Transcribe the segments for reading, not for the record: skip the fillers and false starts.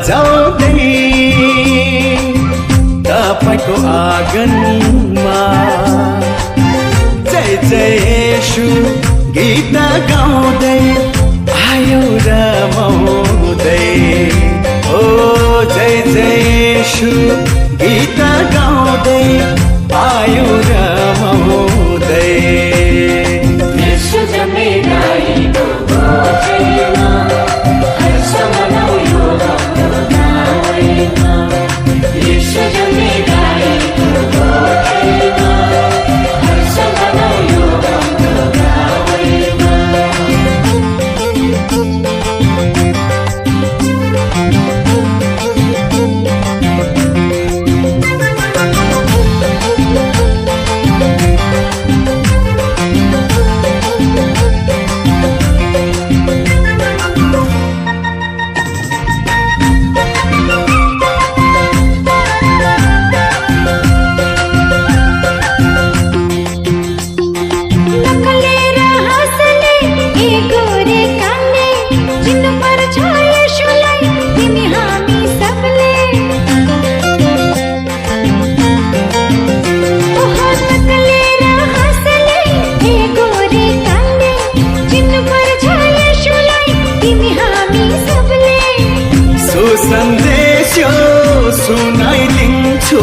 बजाउँदै तपाईको आँगनमा जय जय येशू गीत गाउँदै आयो रमाउँदै। ओ जय जय येशू गीत गाउँदै आयो रमाउँदै। येशू जन्मिँदाइको गोठैमा हर्ष मनाउँ राम्रो गाउँमा। येशू जन्मिँदाइको गोठैमा हर्ष मनाउँ राम्रो गाउँमा। सुसन्देशो सुनाइदिन्छु,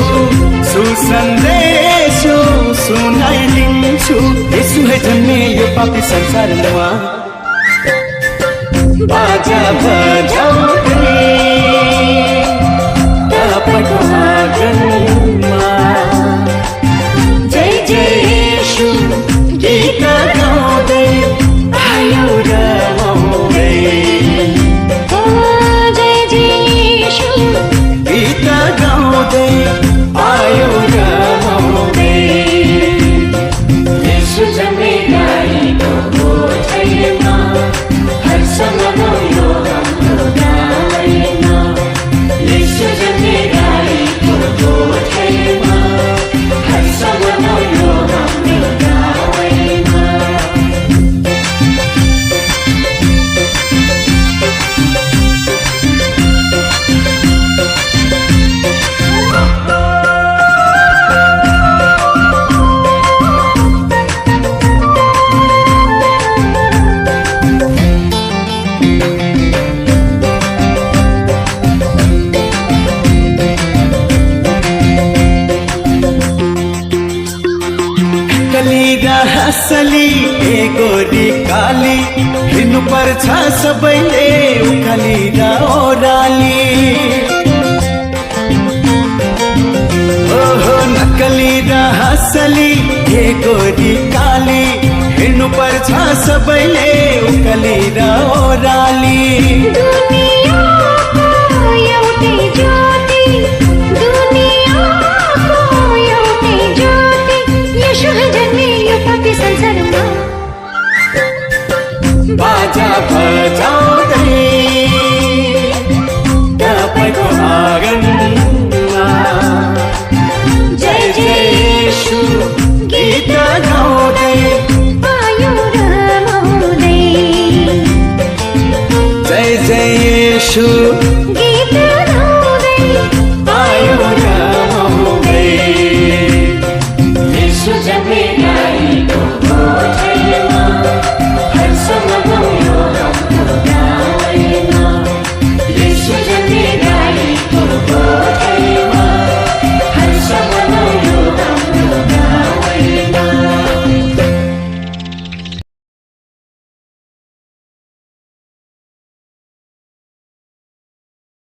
सुसन्देशो सुनाइदिन्छु। येशू है जन्मे यो पापी संसारमा बाजा बजाउँदै तपाईको आँगनमा जय जय येशू गीत गाउँदै आयो रमाउँदै। गीत गाउँदै आयो रमाउँदै। येशू जन्मिँदाइको गोठैमा हर्ष मनाउँ हाम्रो गाउँमा। येशू जन्मिँदाइको गोठैमा हर्ष मनाउँ हाम्रो गाउँमा। हसली ए गोरी काली हिँड्नु पर्छ सबैले उकाली र ओह्राली। ओहो नक्कली र हसली ए गोरी काली हिँड्नु पर्छ सबैले उकाली र ओह्राली।